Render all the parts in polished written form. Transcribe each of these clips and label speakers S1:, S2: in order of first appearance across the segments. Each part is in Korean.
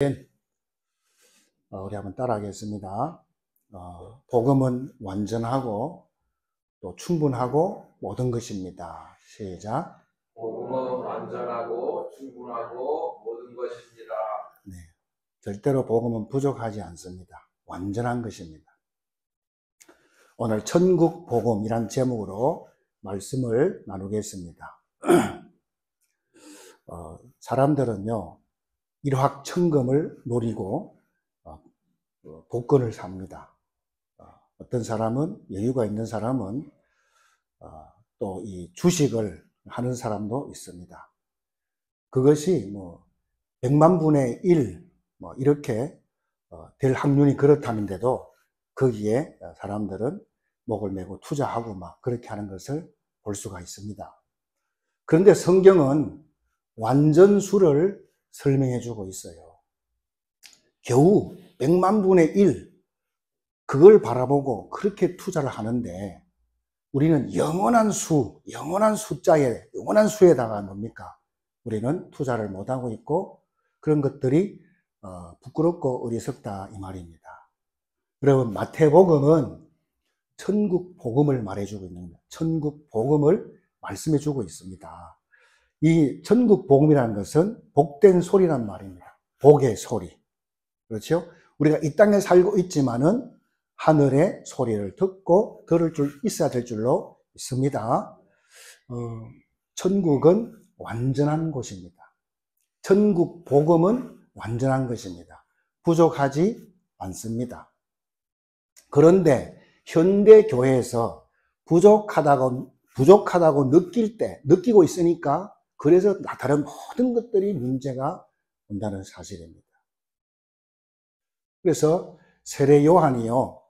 S1: 우리 한번 따라하겠습니다. 복음은 완전하고 또 충분하고 모든 것입니다. 시작.
S2: 복음은 완전하고 충분하고 모든 것입니다.
S1: 네, 절대로 복음은 부족하지 않습니다. 완전한 것입니다. 오늘 천국 복음이란 제목으로 말씀을 나누겠습니다. 사람들은요, 일확천금을 노리고 복권을 삽니다. 어떤 사람은, 여유가 있는 사람은 또 이 주식을 하는 사람도 있습니다. 그것이 100만 분의 1 이렇게 될 확률이 그렇다는데도 거기에 사람들은 목을 메고 투자하고 그렇게 하는 것을 볼 수가 있습니다. 그런데 성경은 완전수를 설명해 주고 있어요. 겨우 100만 분의 1 그걸 바라보고 그렇게 투자를 하는데 우리는 영원한 숫자에, 영원한 수에다가 뭡니까? 우리는 투자를 못하고 있고 그런 것들이 부끄럽고 어리석다 이 말입니다. 여러분, 마태복음은 천국 복음을 말해주고 있는 겁니다. 천국 복음을 말씀해주고 있습니다. 이 천국 복음이라는 것은 복된 소리란 말입니다. 복의 소리. 그렇죠? 우리가 이 땅에 살고 있지만은 하늘의 소리를 듣고 들을 줄 있어야 될 줄로 있습니다. 천국은 완전한 곳입니다. 천국 복음은 완전한 것입니다. 부족하지 않습니다. 그런데 현대 교회에서 부족하다고 느끼고 있으니까 그래서 다른 모든 것들이 문제가 온다는 사실입니다. 그래서 세례 요한이요,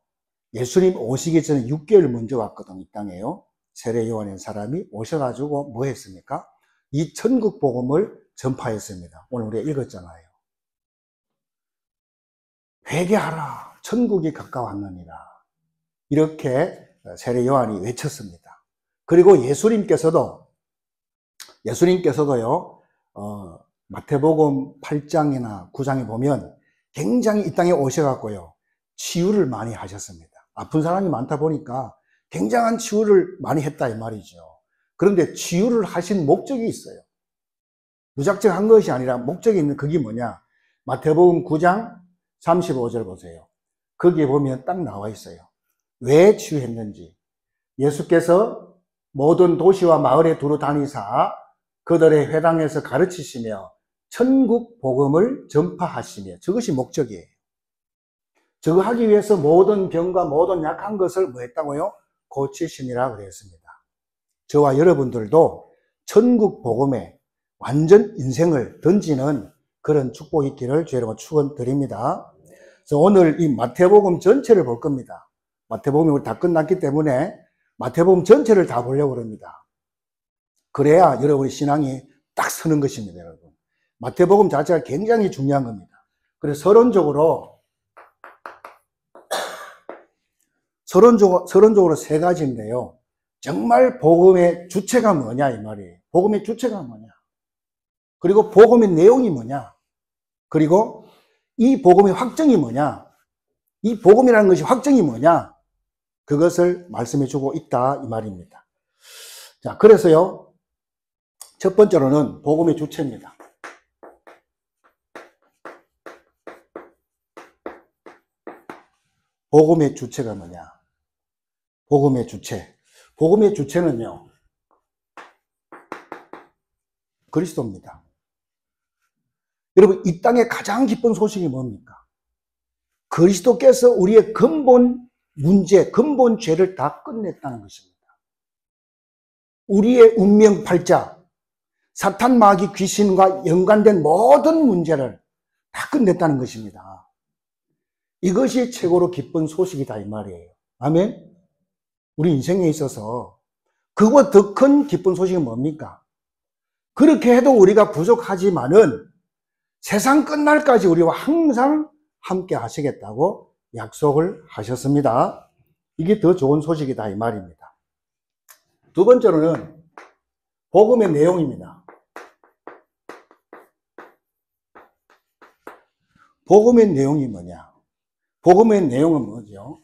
S1: 예수님 오시기 전에 6개월 먼저 왔거든요, 이 땅에요. 세례 요한이라는 사람이 오셔가지고 뭐 했습니까? 이 천국 복음을 전파했습니다. 오늘 우리가 읽었잖아요. 회개하라, 천국이 가까웠느니라. 이렇게 세례 요한이 외쳤습니다. 그리고 예수님께서도요, 마태복음 8장이나 9장에 보면 굉장히 이 땅에 오셔갖고요, 치유를 많이 하셨습니다. 아픈 사람이 많다 보니까 굉장한 치유를 많이 했다 이 말이죠. 그런데 치유를 하신 목적이 있어요. 무작정 한 것이 아니라 목적이 있는 그게 뭐냐? 마태복음 9장 35절 보세요. 거기에 보면 딱 나와 있어요. 왜 치유했는지. 예수께서 모든 도시와 마을에 두루 다니사 그들의 회당에서 가르치시며 천국 복음을 전파하시며, 저것이 목적이에요. 저거 하기 위해서 모든 병과 모든 약한 것을 뭐 했다고요? 고치시니라 그랬습니다. 저와 여러분들도 천국 복음에 완전 인생을 던지는 그런 축복이 있기를 주의 이름으로 축원드립니다. 그래서 오늘 이 마태복음 전체를 볼 겁니다. 마태복음이 우리 다 끝났기 때문에 마태복음 전체를 다 보려고 합니다. 그래야 여러분의 신앙이 딱 서는 것입니다, 여러분. 마태복음 자체가 굉장히 중요한 겁니다. 그래서 서론적으로 세 가지인데요. 정말 복음의 주체가 뭐냐 이 말이에요. 복음의 주체가 뭐냐. 그리고 복음의 내용이 뭐냐. 그리고 이 복음의 확정이 뭐냐. 이 복음이라는 것이 확정이 뭐냐. 그것을 말씀해 주고 있다 이 말입니다. 자, 그래서요, 첫 번째로는 복음의 주체입니다. 복음의 주체가 뭐냐? 복음의 주체. 복음의 주체는요, 그리스도입니다. 여러분, 이 땅의 가장 기쁜 소식이 뭡니까? 그리스도께서 우리의 근본 문제, 근본 죄를 다 끝냈다는 것입니다. 우리의 운명 팔자, 사탄 마귀 귀신과 연관된 모든 문제를 다 끝냈다는 것입니다. 이것이 최고로 기쁜 소식이다 이 말이에요. 아멘? 우리 인생에 있어서 그거 더 큰 기쁜 소식은 뭡니까? 그렇게 해도 우리가 부족하지만은 세상 끝날까지 우리와 항상 함께 하시겠다고 약속을 하셨습니다. 이게 더 좋은 소식이다 이 말입니다. 두 번째로는 복음의 내용입니다. 복음의 내용이 뭐냐? 복음의 내용은 뭐죠?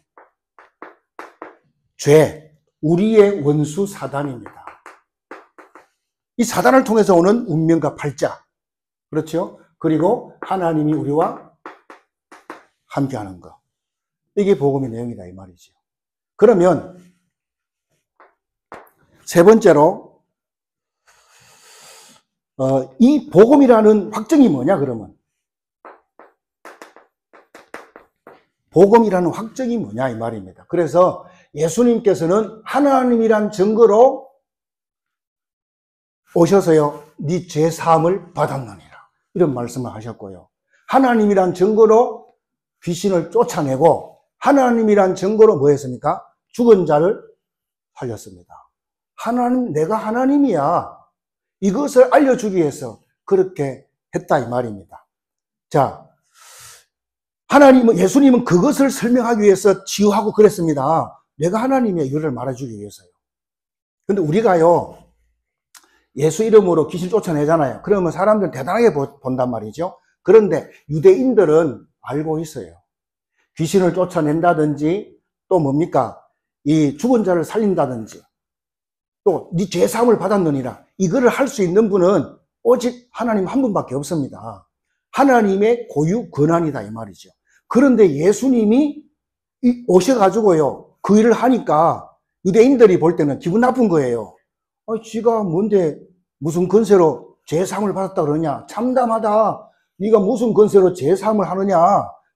S1: 죄, 우리의 원수 사단입니다. 이 사단을 통해서 오는 운명과 팔자, 그렇죠? 그리고 하나님이 우리와 함께하는 것. 이게 복음의 내용이다 이 말이죠. 그러면 세 번째로 이 복음이라는 확정이 뭐냐 그러면 복음이라는 확정이 뭐냐 이 말입니다. 그래서 예수님께서는 하나님이란 증거로 오셔서요 네 죄 사함을 받았느니라 이런 말씀을 하셨고요. 하나님이란 증거로 귀신을 쫓아내고 하나님이란 증거로 뭐 했습니까? 죽은 자를 살렸습니다. 하나님, 내가 하나님이야. 이것을 알려주기 위해서 그렇게 했다 이 말입니다. 자, 예수님은 그것을 설명하기 위해서 치유하고 그랬습니다. 내가 하나님이야 이거를 말해주기 위해서요. 근데 우리가요 예수 이름으로 귀신 쫓아내잖아요. 그러면 사람들은 대단하게 본단 말이죠. 그런데 유대인들은 알고 있어요. 귀신을 쫓아낸다든지 또 뭡니까? 이 죽은 자를 살린다든지 또 네 죄 사함을 받았느니라 이거를 할 수 있는 분은 오직 하나님 한 분밖에 없습니다. 하나님의 고유 권한이다 이 말이죠. 그런데 예수님이 오셔가지고요 그 일을 하니까 유대인들이 볼 때는 기분 나쁜 거예요. 지가 뭔데 무슨 권세로 죄 사함을 받았다 그러냐? 참담하다. 네가 무슨 권세로 죄 사함을 하느냐?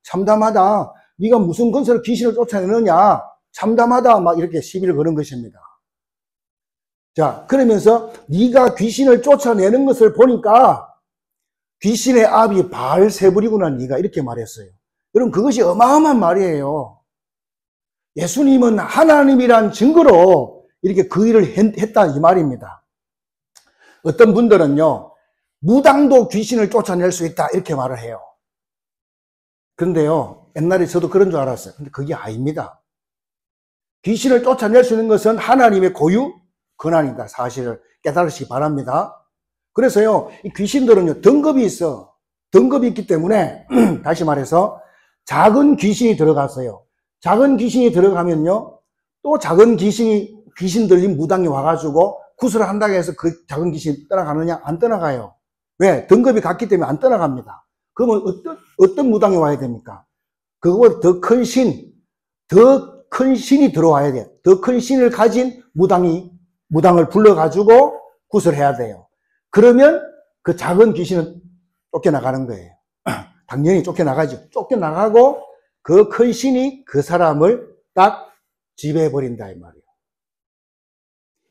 S1: 참담하다. 네가 무슨 권세로 귀신을 쫓아내느냐? 참담하다. 막 이렇게 시비를 거는 것입니다. 자, 그러면서 네가 귀신을 쫓아내는 것을 보니까 귀신의 아비 바알세불이구나 네가 이렇게 말했어요. 여러분 그것이 어마어마한 말이에요. 예수님은 하나님이란 증거로 이렇게 그 일을 했다 이 말입니다. 어떤 분들은요 무당도 귀신을 쫓아낼 수 있다 이렇게 말을 해요. 그런데요 옛날에 저도 그런 줄 알았어요. 근데 그게 아닙니다. 귀신을 쫓아낼 수 있는 것은 하나님의 고유 권한이다 사실을 깨달으시기 바랍니다. 그래서요 이 귀신들은요 등급이 있어. 등급이 있기 때문에 다시 말해서 작은 귀신이 들어갔어요. 작은 귀신이 들어가면요 또 작은 귀신 들린 무당이 와가지고 구슬을 한다고 해서 그 작은 귀신이 떠나가느냐? 안 떠나가요. 왜? 등급이 같기 때문에 안 떠나갑니다. 그러면 어떤 무당이 와야 됩니까? 그거보다 더 큰 신이 들어와야 돼요. 더 큰 신을 가진 무당을 불러가지고 구슬해야 돼요. 그러면 그 작은 귀신은 쫓겨나가는 거예요. 당연히 쫓겨나가죠. 쫓겨나가고 그 큰 신이 그 사람을 딱 지배해버린다 이 말이에요.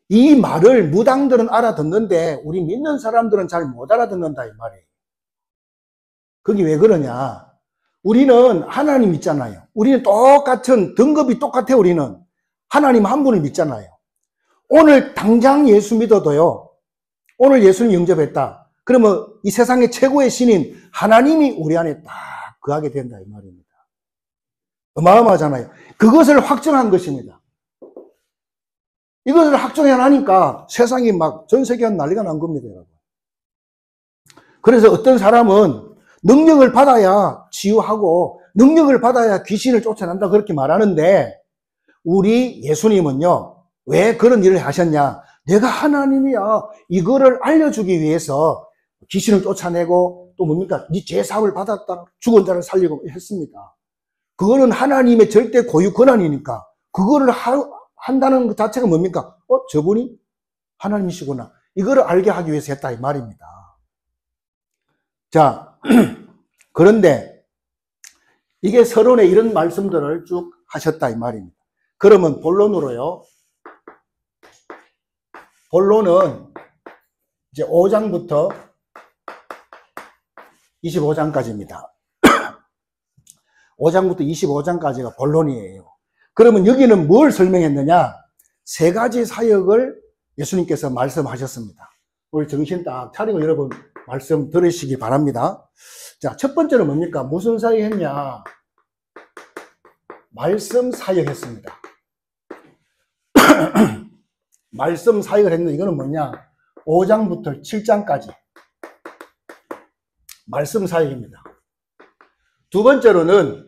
S1: 이 말을 무당들은 알아듣는데 우리 믿는 사람들은 잘 못 알아듣는다 이 말이에요. 그게 왜 그러냐? 우리는 하나님 믿잖아요. 우리는 똑같은 등급이 똑같아요. 우리는 하나님 한 분을 믿잖아요. 오늘 당장 예수 믿어도요. 오늘 예수님 영접했다. 그러면 이 세상의 최고의 신인 하나님이 우리 안에 딱 거하게 된다 이 말입니다. 어마어마하잖아요. 그것을 확정한 것입니다. 이것을 확정해나니까 세상이 막 전 세계가 난리가 난 겁니다, 여러분. 그래서 어떤 사람은 능력을 받아야 치유하고 능력을 받아야 귀신을 쫓아낸다 그렇게 말하는데 우리 예수님은요, 왜 그런 일을 하셨냐? 내가 하나님이야. 이거를 알려주기 위해서 귀신을 쫓아내고 또 뭡니까? 네 죄 사함을 받았다. 죽은 자를 살리고 했습니다. 그거는 하나님의 절대 고유 권한이니까 그거를 한다는 것 자체가 뭡니까? 저분이 하나님이시구나. 이거를 알게 하기 위해서 했다 이 말입니다. 자, 그런데 이게 서론에 이런 말씀들을 쭉 하셨다 이 말입니다. 그러면 본론으로요. 본론은 이제 5장부터 25장까지입니다. 5장부터 25장까지가 본론이에요. 그러면 여기는 뭘 설명했느냐? 세 가지 사역을 예수님께서 말씀하셨습니다. 우리 정신 딱 차리고 여러분 말씀 들으시기 바랍니다. 자, 첫 번째는 뭡니까? 무슨 사역했냐? 말씀 사역했습니다. 말씀 사역을 했는데 이거는 뭐냐? 5장부터 7장까지 말씀 사역입니다. 두 번째로는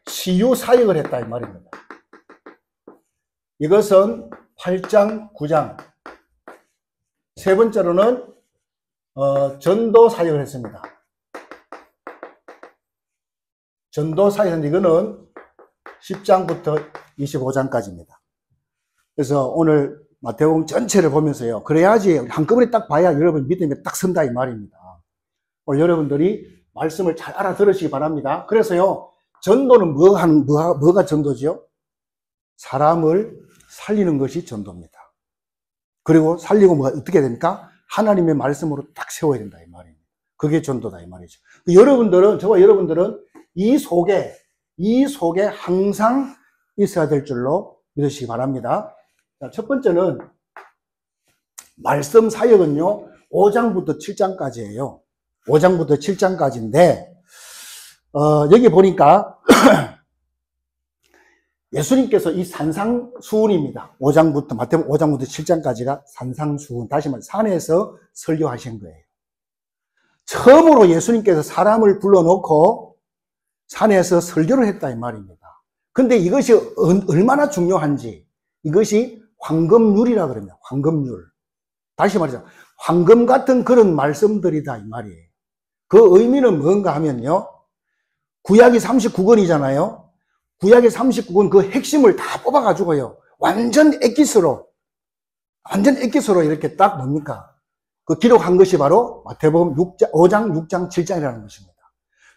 S1: 치유 사역을 했다 이 말입니다. 이것은 8장, 9장. 세 번째로는 전도 사역을 했습니다. 전도 사역은 이거는 10장부터 25장까지입니다. 그래서 오늘 마태복음 전체를 보면서요. 그래야지 한꺼번에 딱 봐야 여러분 믿음에 딱 선다 이 말입니다. 오늘 여러분들이 말씀을 잘 알아들으시기 바랍니다. 그래서요. 전도는 뭐가 전도죠? 사람을 살리는 것이 전도입니다. 그리고 살리고 뭐가 어떻게 됩니까? 하나님의 말씀으로 딱 세워야 된다 이 말입니다. 그게 전도다 이 말이죠. 여러분들은, 저와 여러분들은 이 속에 항상 있어야 될 줄로 믿으시기 바랍니다. 자, 첫 번째는 말씀 사역은요 5장부터 7장까지예요. 5장부터 7장까지인데 여기 보니까 예수님께서 이 산상수훈입니다. 5장부터 마태복음 5장부터 7장까지가 산상수훈, 다시 말해 산에서 설교하신 거예요. 처음으로 예수님께서 사람을 불러놓고 산에서 설교를 했다 이 말입니다. 근데 이것이 얼마나 중요한지, 이것이 황금률이라 그럽니다. 황금률. 다시 말해서 황금 같은 그런 말씀들이다 이 말이에요. 그 의미는 뭔가 하면요, 구약이 39권이잖아요. 구약의 39권 그 핵심을 다 뽑아가지고요, 완전 엑기스로 이렇게 딱 뭡니까? 그 기록한 것이 바로 마태복음 5장, 6장, 7장이라는 것입니다.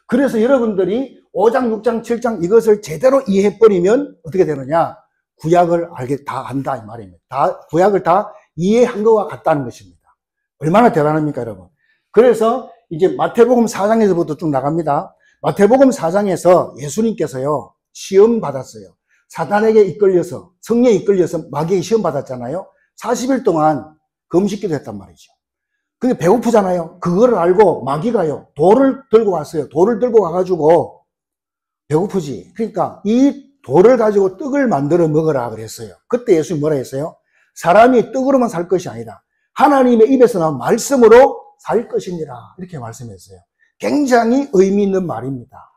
S1: 그래서 여러분들이 5장, 6장, 7장 이것을 제대로 이해해버리면 어떻게 되느냐? 구약을 다 안다 이 말입니다. 구약을 다 이해한 것과 같다는 것입니다. 얼마나 대단합니까, 여러분? 그래서 이제 마태복음 4장에서부터 쭉 나갑니다. 마태복음 4장에서 예수님께서요, 시험 받았어요. 사단에게 이끌려서, 성령에 이끌려서 마귀에게 시험 받았잖아요. 40일 동안 금식기도 했단 말이죠. 근데 배고프잖아요. 그거를 알고 마귀가요, 돌을 들고 왔어요. 돌을 들고 와가지고, 배고프지. 그러니까 이 돌을 가지고 떡을 만들어 먹으라 그랬어요. 그때 예수님이 뭐라 했어요? 사람이 떡으로만 살 것이 아니다. 하나님의 입에서 나온 말씀으로 살 것이니라. 이렇게 말씀했어요. 굉장히 의미 있는 말입니다.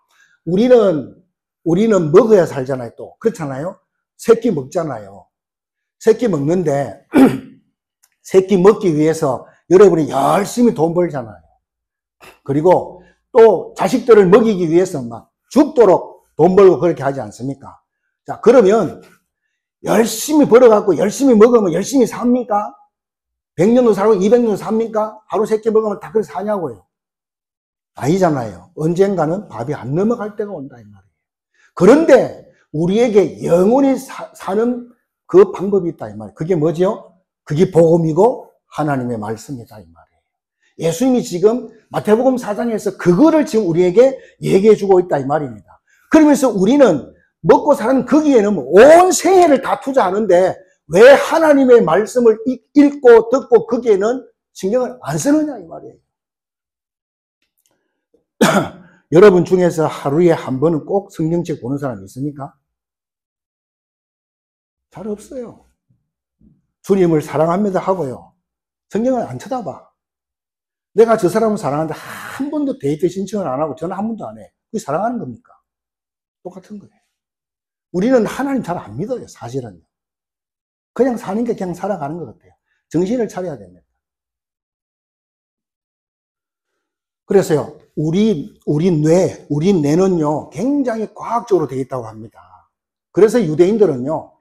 S1: 우리는 먹어야 살잖아요, 또. 그렇잖아요? 새끼 먹잖아요. 새끼 먹는데, 새끼 먹기 위해서 여러분이 열심히 돈 벌잖아요. 그리고 또 자식들을 먹이기 위해서 막 죽도록 돈 벌고 그렇게 하지 않습니까? 자, 그러면 열심히 벌어갖고 열심히 먹으면 열심히 삽니까? 100년도 살고 200년도 삽니까? 하루 3끼 먹으면 다 그렇게 사냐고요? 아니잖아요. 언젠가는 밥이 안 넘어갈 때가 온다 이 말이에요. 그런데 우리에게 영원히 사는 그 방법이 있다 이 말이에요. 그게 뭐죠? 그게 복음이고 하나님의 말씀이다 이 말이에요. 예수님이 지금 마태복음 4장에서 그거를 지금 우리에게 얘기해 주고 있다 이 말입니다. 그러면서 우리는 먹고 사는 거기에는 온 생애를 다 투자하는데 왜 하나님의 말씀을 읽고 듣고 거기에는 신경을 안 쓰느냐 이 말이에요. 여러분 중에서 하루에 한 번은 꼭 성경책 보는 사람이 있습니까? 잘 없어요. 주님을 사랑합니다 하고요, 성경을 안 쳐다봐. 내가 저 사람을 사랑하는데 한 번도 데이트 신청을 안 하고 전화 한 번도 안 해. 그게 사랑하는 겁니까? 똑같은 거예요. 우리는 하나님 잘 안 믿어요, 사실은요. 그냥 사는 게 그냥 살아가는 것 같아요. 정신을 차려야 됩니다. 그래서요, 우리 뇌는요, 굉장히 과학적으로 되어 있다고 합니다. 그래서 유대인들은요,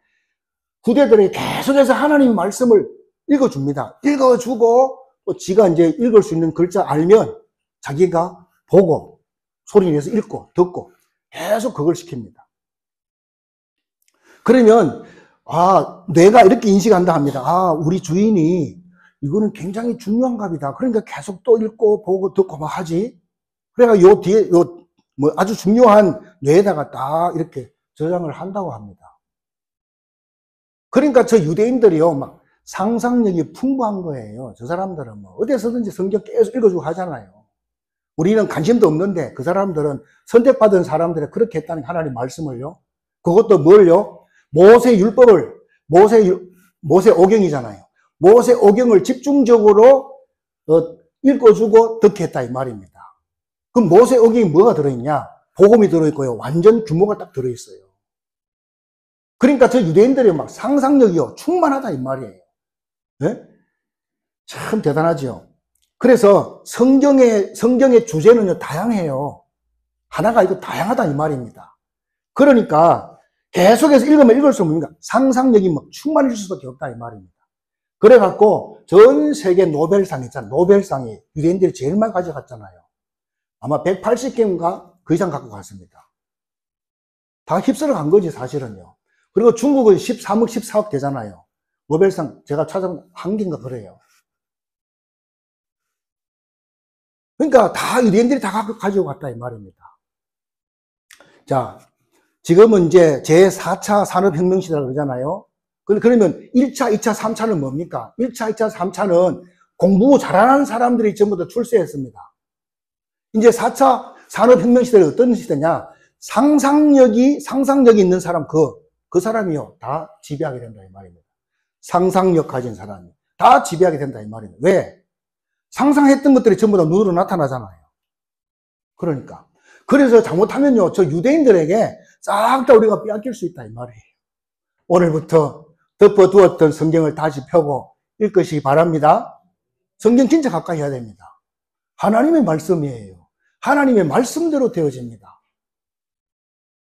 S1: 후대들에게 계속해서 하나님 말씀을 읽어줍니다. 읽어주고, 또 지가 이제 읽을 수 있는 글자 알면 자기가 보고, 소리 내서 읽고, 듣고, 계속 그걸 시킵니다. 그러면, 뇌가 이렇게 인식한다 합니다. 우리 주인이 이거는 굉장히 중요한 값이다. 그러니까 계속 또 읽고, 보고, 듣고 막 하지. 그래가 요 뒤에, 아주 중요한 뇌에다가 딱 이렇게 저장을 한다고 합니다. 그러니까 저 유대인들이요, 막 상상력이 풍부한 거예요. 저 사람들은 뭐 어디서든지 성경 계속 읽어주고 하잖아요. 우리는 관심도 없는데 그 사람들은 선택받은 사람들이 그렇게 했다는 하나님 말씀을요. 그것도 뭘요? 모세 율법을, 모세 오경이잖아요. 모세 오경을 집중적으로 읽어주고 듣게 했다 이 말입니다. 그럼 모세 오경이 뭐가 들어있냐? 복음이 들어있고요. 완전 규모가 딱 들어있어요. 그러니까 저 유대인들이 막 상상력이요. 충만하다 이 말이에요. 네? 참 대단하죠. 그래서 성경의 주제는요, 다양해요. 하나가 아니고 다양하다 이 말입니다. 그러니까 계속해서 읽으면 읽을수록 뭡니까? 상상력이 막 충만해질 수밖에 없다 이 말입니다. 그래갖고 전 세계 노벨상 있잖아요. 노벨상이 유대인들이 제일 많이 가져갔잖아요. 아마 180개인가 그 이상 갖고 갔습니다. 다 휩쓸어 간 거지 사실은요. 그리고 중국은 13억, 14억 되잖아요. 노벨상 제가 찾아본 한 개인가 그래요. 그러니까 다 유대인들이 다 가지고 갔다 이 말입니다. 자, 지금은 이제 제4차 산업혁명 시대라고 그러잖아요. 그러면 1차, 2차, 3차는 뭡니까? 1차, 2차, 3차는 공부 잘하는 사람들이 전부 다 출세했습니다. 이제 4차 산업혁명 시대는 어떤 시대냐? 상상력이 있는 사람, 그 사람이요. 다 지배하게 된다, 이 말입니다. 상상력 가진 사람이. 다 지배하게 된다, 이 말입니다. 왜? 상상했던 것들이 전부 다 눈으로 나타나잖아요. 그러니까. 그래서 잘못하면요, 저 유대인들에게 싹 다 우리가 빼앗길 수 있다, 이 말이에요. 오늘부터 덮어두었던 성경을 다시 펴고 읽으시기 바랍니다. 성경 진짜 가까이 해야 됩니다. 하나님의 말씀이에요. 하나님의 말씀대로 되어집니다.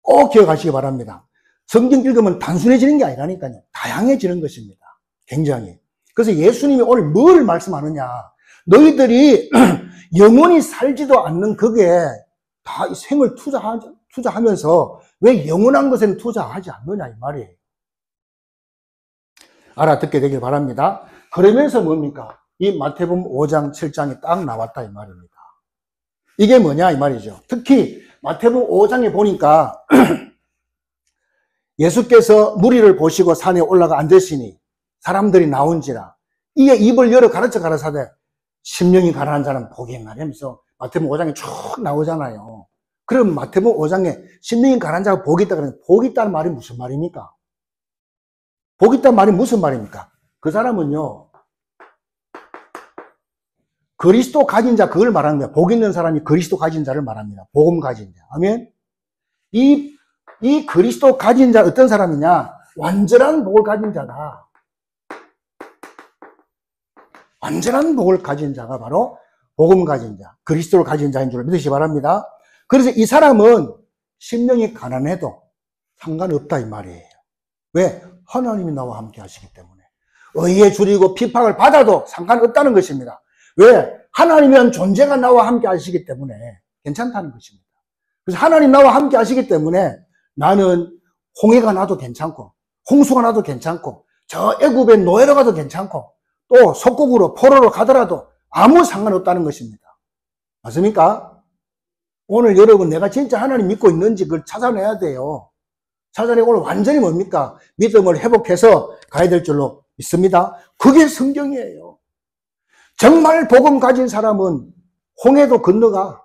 S1: 꼭 기억하시기 바랍니다. 성경 읽으면 단순해지는 게 아니라니까요. 다양해지는 것입니다. 굉장히. 그래서 예수님이 오늘 뭘 말씀하느냐. 너희들이 영원히 살지도 않는 거기에 다 생을 투자하면서 왜 영원한 것에는 투자하지 않느냐 이 말이에요. 알아듣게 되길 바랍니다. 그러면서 뭡니까? 이 마태복음 5장 7장이 딱 나왔다 이 말입니다. 이게 뭐냐 이 말이죠. 특히 마태복음 5장에 보니까 예수께서 무리를 보시고 산에 올라가 앉으시니 사람들이 나온지라 이에 입을 열어 가르쳐 가라사대 심령이 가라앉은 자는 복이 있나니 하면서 마태복음 5장에 쭉 나오잖아요. 그럼 마태복음 5장에 심령이 가라앉은 자가 복이 있다 그러면 복이 있다는 말이 무슨 말입니까? 복이 있다는 말이 무슨 말입니까? 그 사람은요 그리스도 가진 자 그걸 말합니다. 복 있는 사람이 그리스도 가진 자를 말합니다. 복음 가진 자. 아멘. 이 그리스도 가진 자 어떤 사람이냐? 완전한 복을 가진 자다. 완전한 복을 가진 자가 바로 복음 가진 자, 그리스도를 가진 자인 줄 믿으시기 바랍니다. 그래서 이 사람은 심령이 가난해도 상관없다 이 말이에요. 왜? 하나님이 나와 함께 하시기 때문에. 의에 줄이고 비판을 받아도 상관없다는 것입니다. 왜? 하나님이란 존재가 나와 함께 하시기 때문에 괜찮다는 것입니다. 그래서 하나님 나와 함께 하시기 때문에 나는 홍해가 나도 괜찮고 홍수가 나도 괜찮고 저 애굽의 노예로 가도 괜찮고 또 속국으로 포로로 가더라도 아무 상관없다는 것입니다. 맞습니까? 오늘 여러분 내가 진짜 하나님 믿고 있는지 그걸 찾아내야 돼요. 찾아내고 오늘 완전히 뭡니까? 믿음을 회복해서 가야 될 줄로 믿습니다. 그게 성경이에요. 정말 복음 가진 사람은 홍해도 건너가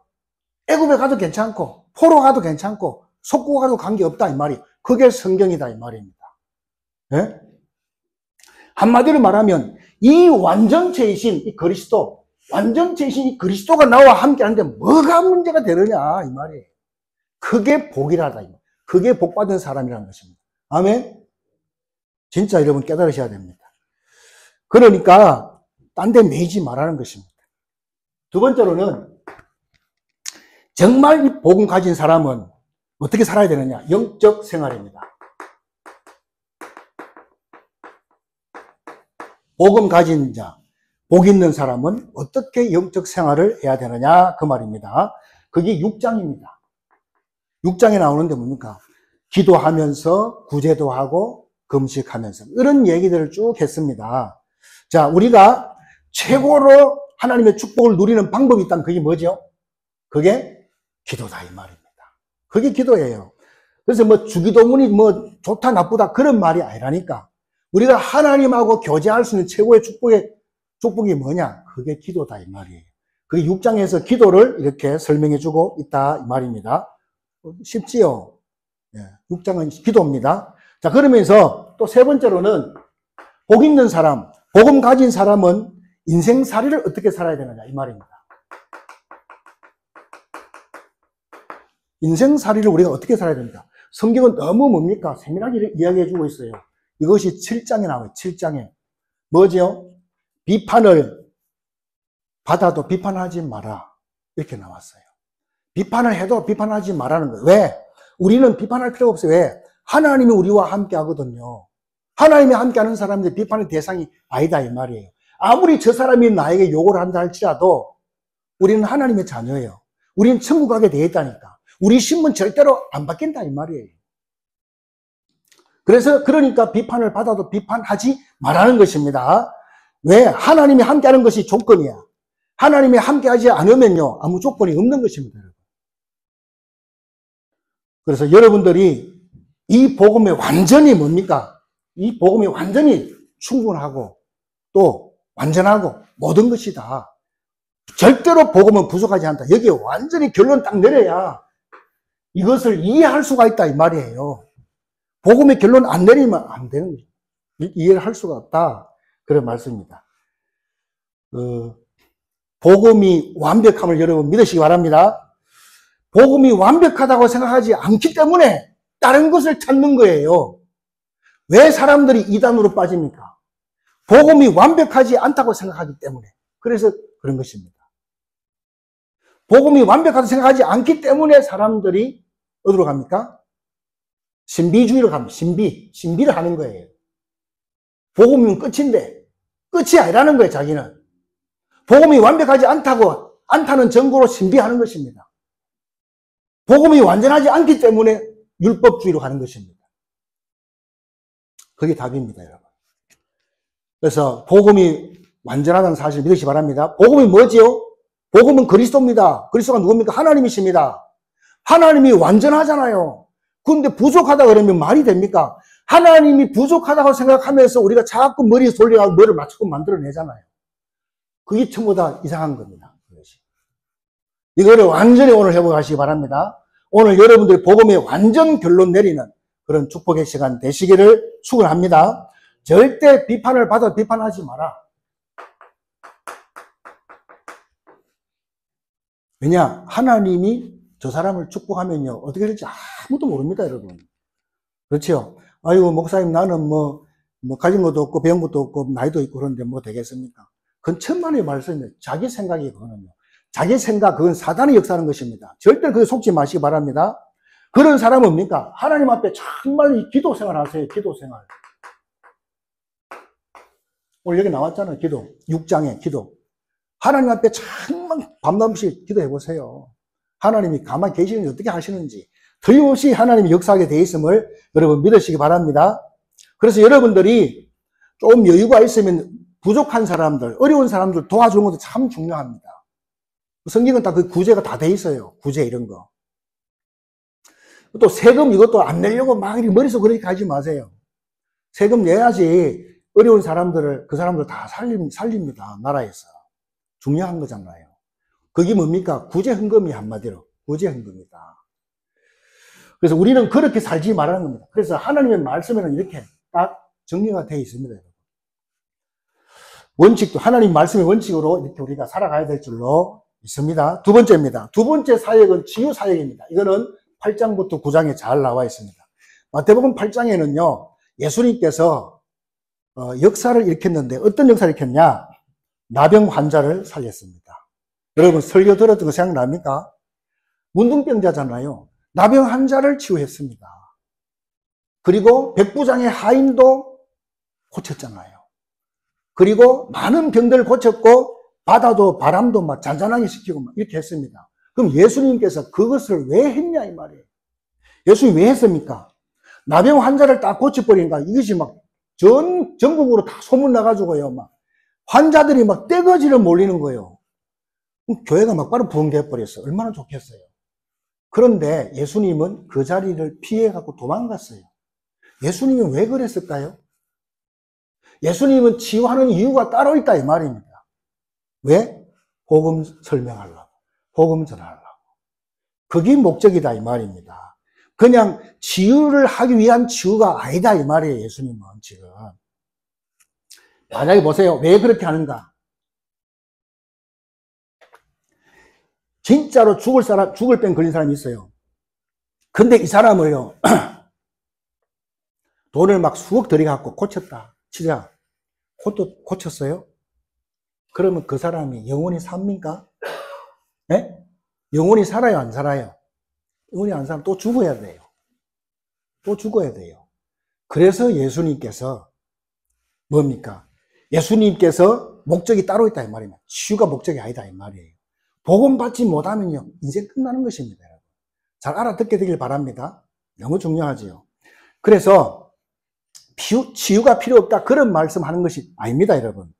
S1: 애굽에 가도 괜찮고 포로 가도 괜찮고 속국 가도 관계없다 이 말이 그게 성경이다 이 말입니다. 네? 한마디로 말하면 이 완전체이신 이 그리스도 완전체이신 이 그리스도가 나와 함께 하는데 뭐가 문제가 되느냐 이 말이에요. 그게 복이라다 이 말. 그게 복받은 사람이라는 것입니다. 아멘. 진짜 여러분 깨달으셔야 됩니다. 그러니까 딴 데 매이지 말라는 것입니다. 두 번째로는 정말 이 복음 가진 사람은 어떻게 살아야 되느냐? 영적 생활입니다. 복음 가진 자, 복 있는 사람은 어떻게 영적 생활을 해야 되느냐? 그 말입니다. 그게 6장입니다. 6장에 나오는데 뭡니까? 기도하면서 구제도 하고 금식하면서 이런 얘기들을 쭉 했습니다. 자, 우리가 최고로 하나님의 축복을 누리는 방법이 있다면 그게 뭐죠? 그게 기도다 이 말입니다. 그게 기도예요. 그래서 뭐 주기도문이 뭐 좋다 나쁘다 그런 말이 아니라니까. 우리가 하나님하고 교제할 수 있는 최고의 축복이 뭐냐? 그게 기도다 이 말이에요. 그게 6장에서 기도를 이렇게 설명해 주고 있다 이 말입니다. 쉽지요? 6장은 기도입니다. 자, 그러면서 또 세 번째로는 복 있는 사람, 복음 가진 사람은 인생살이를 어떻게 살아야 되느냐 이 말입니다. 인생살이를 우리가 어떻게 살아야 됩니까? 성경은 너무 뭡니까? 세밀하게 이야기해 주고 있어요. 이것이 7장에 나와요. 7장에. 뭐죠? 비판을 받아도 비판하지 마라. 이렇게 나왔어요. 비판을 해도 비판하지 말라는 거예요. 왜? 우리는 비판할 필요가 없어요. 왜? 하나님이 우리와 함께 하거든요. 하나님이 함께 하는 사람인데 비판의 대상이 아니다 이 말이에요. 아무리 저 사람이 나에게 욕을 한다 할지라도 우리는 하나님의 자녀예요. 우리는 천국 가게 되어 있다니까. 우리 신분 절대로 안 바뀐다 이 말이에요. 그러니까 비판을 받아도 비판하지 말라는 것입니다. 왜? 하나님이 함께 하는 것이 조건이야. 하나님이 함께 하지 않으면요, 아무 조건이 없는 것입니다, 여러분. 그래서 여러분들이 이 복음에 완전히 뭡니까? 이 복음이 완전히 충분하고 또 완전하고 모든 것이다. 절대로 복음은 부족하지 않다. 여기에 완전히 결론 딱 내려야 이것을 이해할 수가 있다 이 말이에요. 복음의 결론 안 내리면 안 되는 거죠. 이해를 할 수가 없다. 그런 말씀입니다. 복음이 완벽함을 여러분 믿으시기 바랍니다. 복음이 완벽하다고 생각하지 않기 때문에 다른 것을 찾는 거예요. 왜 사람들이 이단으로 빠집니까? 복음이 완벽하지 않다고 생각하기 때문에. 그래서 그런 것입니다. 복음이 완벽하다고 생각하지 않기 때문에 사람들이 어디로 갑니까? 신비주의로 갑니다. 신비를 하는 거예요. 복음이면 끝인데 끝이 아니라는 거예요, 자기는. 복음이 완벽하지 않다는 증거로 신비하는 것입니다. 복음이 완전하지 않기 때문에 율법주의로 가는 것입니다. 그게 답입니다, 여러분. 그래서 복음이 완전하다는 사실을 믿으시기 바랍니다. 복음이 뭐지요? 복음은 그리스도입니다. 그리스도가 누굽니까? 하나님이십니다. 하나님이 완전하잖아요. 그런데 부족하다 그러면 말이 됩니까? 하나님이 부족하다고 생각하면서 우리가 자꾸 머리에 돌려가고 뭐를 맞추고 만들어내잖아요. 그게 전부 다 이상한 겁니다. 이거를 완전히 오늘 회복하시기 바랍니다. 오늘 여러분들이 복음의 완전 결론 내리는 그런 축복의 시간 되시기를 축원합니다. 절대 비판을 받아 비판하지 마라. 왜냐? 하나님이 저 사람을 축복하면요, 어떻게 될지 아무도 모릅니다, 여러분. 그렇죠? 아이고, 목사님, 나는 가진 것도 없고, 배운 것도 없고, 나이도 있고, 그런데 뭐 되겠습니까? 그건 천만의 말씀이에요. 자기 생각이 그거는요. 자기 생각, 그건 사단이 역사하는 것입니다. 절대 그게 속지 마시기 바랍니다. 그런 사람은 뭡니까? 하나님 앞에 정말 기도 생활 하세요, 기도 생활. 오늘 여기 나왔잖아요, 기도. 6장에 기도. 하나님 앞에 정말 밤낮없이 기도해 보세요. 하나님이 가만히 계시는지 어떻게 하시는지 틀림없이 하나님이 역사하게 돼 있음을 여러분 믿으시기 바랍니다. 그래서 여러분들이 좀 여유가 있으면 부족한 사람들, 어려운 사람들 도와주는 것도 참 중요합니다. 성경은 다 그 구제가 다 돼 있어요. 구제 이런 거. 또 세금 이것도 안 내려고 막 머릿속 그렇게 하지 마세요. 세금 내야지 어려운 사람들을, 그 사람들 다 살립니다. 나라에서. 중요한 거잖아요. 그게 뭡니까? 구제헌금이 한마디로. 구제헌금이다. 그래서 우리는 그렇게 살지 말라는 겁니다. 그래서 하나님의 말씀에는 이렇게 딱 정리가 되어 있습니다. 원칙도, 하나님 말씀의 원칙으로 이렇게 우리가 살아가야 될 줄로 있습니다. 두 번째입니다. 두 번째 사역은 치유사역입니다. 이거는 8장부터 9장에 잘 나와 있습니다. 마태복음 8장에는요, 예수님께서 역사를 일으켰는데 어떤 역사를 일으켰냐? 나병 환자를 살렸습니다. 여러분 설교 들었던 거 생각납니까? 문둥병자잖아요. 나병 환자를 치유했습니다. 그리고 백부장의 하인도 고쳤잖아요. 그리고 많은 병들을 고쳤고 바다도 바람도 막 잔잔하게 시키고 막 이렇게 했습니다. 그럼 예수님께서 그것을 왜 했냐 이 말이에요. 예수님이 왜 했습니까? 나병 환자를 딱 고쳐버리니까 이것이 막 전국으로 다 소문 나가지고요. 막 환자들이 막 떼거지를 몰리는 거예요. 교회가 막 바로 부흥돼 버렸어요. 얼마나 좋겠어요. 그런데 예수님은 그 자리를 피해갖고 도망갔어요. 예수님은 왜 그랬을까요? 예수님은 치유하는 이유가 따로 있다 이 말입니다. 왜? 복음 설명하려고, 복음 전하려고. 그게 목적이다 이 말입니다. 그냥 치유를 하기 위한 치유가 아니다 이 말이에요. 예수님은 지금. 만약에 보세요. 왜 그렇게 하는가? 진짜로 죽을 병 걸린 사람이 있어요. 근데 이 사람을요, 돈을 막 수억 들여갖고 고쳤다 치자. 그것도 고쳤어요? 그러면 그 사람이 영원히 삽니까? 예? 영원히 살아요, 안 살아요? 영원히 안 살아. 또 죽어야 돼요. 또 죽어야 돼요. 그래서 예수님께서 뭡니까? 예수님께서 목적이 따로 있다 이 말입니다. 치유가 목적이 아니다 이 말이에요. 복음 받지 못하면요, 인생 끝나는 것입니다. 잘 알아듣게 되길 바랍니다. 너무 중요하지요. 그래서 치유가 필요 없다 그런 말씀하는 것이 아닙니다, 여러분.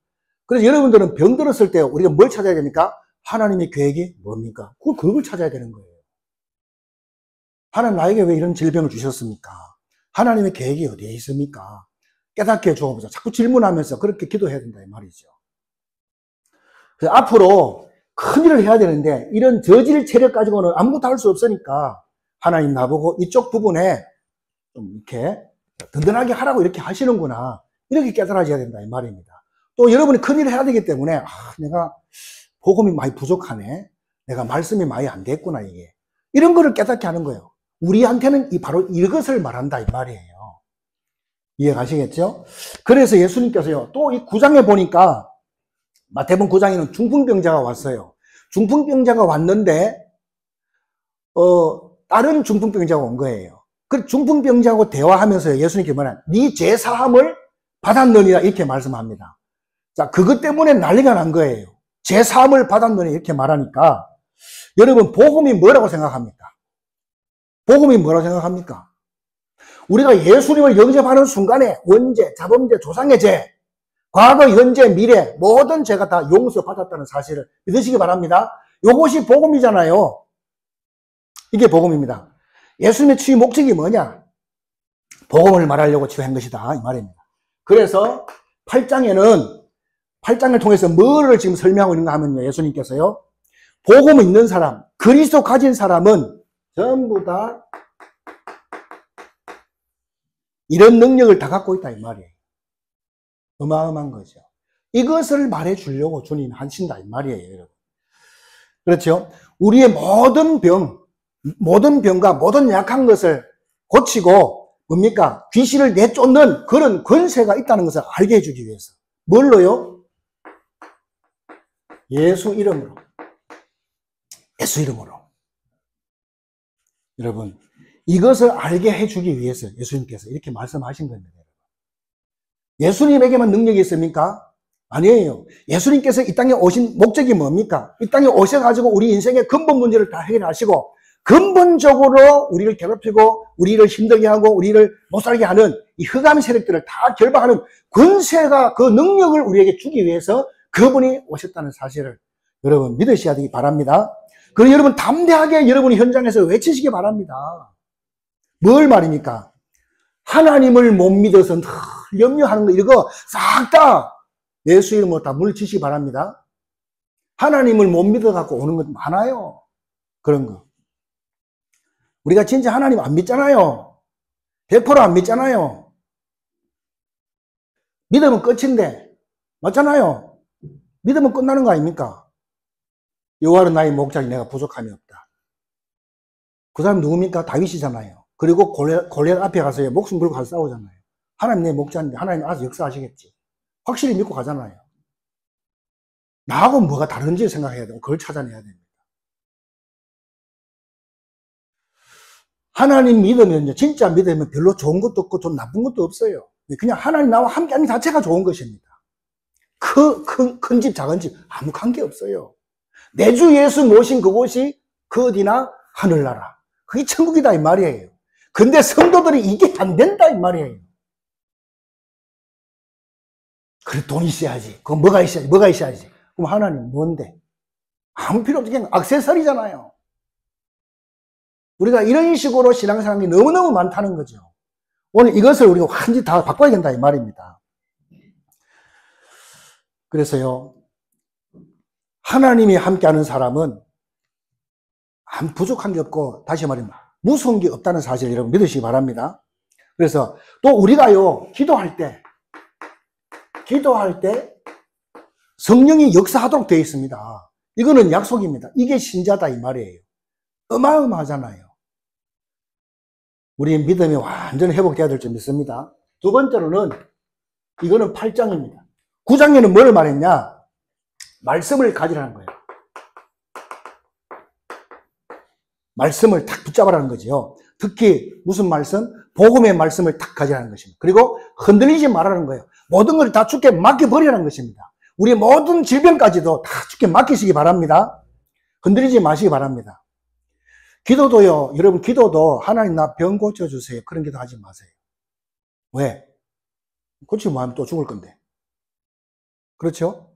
S1: 그래서 여러분들은 병 들었을 때 우리가 뭘 찾아야 됩니까? 하나님의 계획이 뭡니까? 그걸 찾아야 되는 거예요. 하나님 나에게 왜 이런 질병을 주셨습니까? 하나님의 계획이 어디에 있습니까? 깨닫게 해주어보자. 자꾸 질문하면서 그렇게 기도해야 된다 이 말이죠. 그래서 앞으로 큰일을 해야 되는데 이런 저질 체력 가지고는 아무것도 할 수 없으니까 하나님 나보고 이쪽 부분에 좀 이렇게 든든하게 하라고 이렇게 하시는구나. 이렇게 깨달아져야 된다 이 말입니다. 또 여러분이 큰일을 해야 되기 때문에 내가 복음이 많이 부족하네. 내가 말씀이 많이 안 됐구나 이게. 이런 거를 깨닫게 하는 거예요. 우리한테는 바로 이것을 말한다 이 말이에요. 이해가시겠죠? 그래서 예수님께서요, 또 이 9장에 보니까, 마태복음 9장에는 중풍병자가 왔어요. 중풍병자가 왔는데, 다른 중풍병자가 온 거예요. 그 중풍병자하고 대화하면서 예수님께 말하는, 네 죄사함을 받았느니라, 이렇게 말씀합니다. 자, 그것 때문에 난리가 난 거예요. 죄사함을 받았느니, 이렇게 말하니까, 여러분, 복음이 뭐라고 생각합니까? 복음이 뭐라고 생각합니까? 우리가 예수님을 영접하는 순간에 원죄, 자범죄, 조상의 죄, 과거, 현재, 미래 모든 죄가 다 용서받았다는 사실을 믿으시기 바랍니다. 이것이 복음이잖아요. 이게 복음입니다. 예수님의 치유 목적이 뭐냐? 복음을 말하려고 치유한 것이다 이 말입니다. 그래서 8장을 통해서 뭐를 지금 설명하고 있는가 하면요, 예수님께서요, 복음을 있는 사람, 그리스도 가진 사람은 전부 다 이런 능력을 다 갖고 있다 이 말이에요. 어마어마한 거죠. 이것을 말해 주려고 주님 하신다 이 말이에요, 여러분. 그렇죠? 우리의 모든 병과 모든 약한 것을 고치고 뭡니까? 귀신을 내쫓는 그런 권세가 있다는 것을 알게 해주기 위해서. 뭘로요? 예수 이름으로. 예수 이름으로. 여러분, 이것을 알게 해주기 위해서 예수님께서 이렇게 말씀하신 겁니다. 예수님에게만 능력이 있습니까? 아니에요. 예수님께서 이 땅에 오신 목적이 뭡니까? 이 땅에 오셔가지고 우리 인생의 근본 문제를 다 해결하시고 근본적으로 우리를 괴롭히고 우리를 힘들게 하고 우리를 못살게 하는 이 흑암 세력들을 다 결박하는 권세가, 그 능력을 우리에게 주기 위해서 그분이 오셨다는 사실을 여러분 믿으셔야 되기 바랍니다. 그리고 여러분 담대하게 여러분이 현장에서 외치시기 바랍니다. 뭘 말입니까? 하나님을 못 믿어서 늘 염려하는 거, 이거 싹 다 예수 이름으로 다 물리치시기 바랍니다. 하나님을 못 믿어갖고 오는 것 많아요. 그런 거. 우리가 진짜 하나님 안 믿잖아요. 100%안 믿잖아요. 믿으면 끝인데, 맞잖아요. 믿으면 끝나는 거 아닙니까? 여호와는 나의 목자니 내가 부족함이 없다. 그 사람 누굽니까? 다윗이잖아요. 그리고 골리앗 앞에 가서 목숨 걸고 가서 싸우잖아요. 하나님 내 목자인데 하나님 알아서 역사하시겠지. 확실히 믿고 가잖아요. 나하고 뭐가 다른지 생각해야 되고 그걸 찾아내야 됩니다. 하나님 믿으면, 진짜 믿으면 별로 좋은 것도 없고 좀 나쁜 것도 없어요. 그냥 하나님 나와 함께하는 자체가 좋은 것입니다. 큰 집 작은 집 아무 관계 없어요. 내 주 예수 모신 그곳이 그 어디나 하늘나라. 그게 천국이다 이 말이에요. 근데 성도들이 이게 안 된다 이 말이에요. 그래 돈 있어야지. 그럼 뭐가 있어야지. 그럼 하나님 뭔데? 아무 필요 없지. 그냥 액세서리잖아요. 우리가 이런 식으로 신앙생활이 너무너무 많다는 거죠. 오늘 이것을 우리가 완전히 다 바꿔야 된다 이 말입니다. 그래서요, 하나님이 함께하는 사람은 아무 부족한 게 없고, 다시 말하면 무서운 게 없다는 사실을 여러분 믿으시기 바랍니다. 그래서 또 우리가요, 기도할 때 성령이 역사하도록 되어 있습니다. 이거는 약속입니다. 이게 신자다 이 말이에요. 어마어마하잖아요. 우리 믿음이 완전히 회복돼야 될 줄 믿습니다. 두 번째로는 이거는 8장입니다. 9장에는 뭘 말했냐? 말씀을 가지라는 거예요. 말씀을 탁 붙잡으라는 거죠. 특히 무슨 말씀? 복음의 말씀을 탁 가지라는 것입니다. 그리고 흔들리지 말라는 거예요. 모든 걸 다 주께 맡겨버리라는 것입니다. 우리 모든 질병까지도 다 주께 맡기시기 바랍니다. 흔들리지 마시기 바랍니다. 기도도요, 여러분 기도도 하나님 나 병 고쳐주세요. 그런 기도 하지 마세요. 왜? 고치면 뭐 하면 또 죽을 건데. 그렇죠?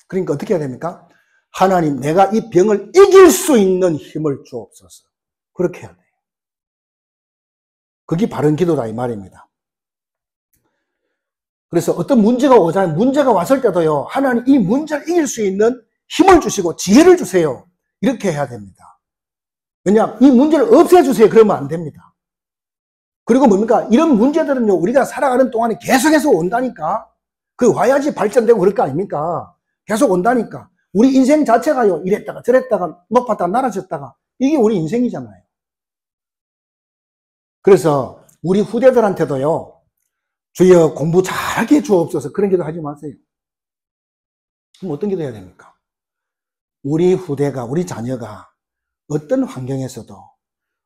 S1: 그러니까 어떻게 해야 됩니까? 하나님, 내가 이 병을 이길 수 있는 힘을 주옵소서. 그렇게 해야 돼요. 그게 바른 기도다 이 말입니다. 그래서 어떤 문제가 오잖아요. 문제가 왔을 때도요, 하나님 이 문제를 이길 수 있는 힘을 주시고 지혜를 주세요. 이렇게 해야 됩니다. 왜냐하면 이 문제를 없애주세요. 그러면 안 됩니다. 그리고 뭡니까? 이런 문제들은요, 우리가 살아가는 동안에 계속해서 온다니까. 그 와야지 발전되고 그럴 거 아닙니까? 계속 온다니까. 우리 인생 자체가요, 이랬다가 저랬다가 높았다가 낮아졌다가 이게 우리 인생이잖아요. 그래서 우리 후대들한테도요, 주여 공부 잘하게 주옵소서 그런 기도 하지 마세요. 그럼 어떤 기도 해야 됩니까? 우리 후대가, 우리 자녀가 어떤 환경에서도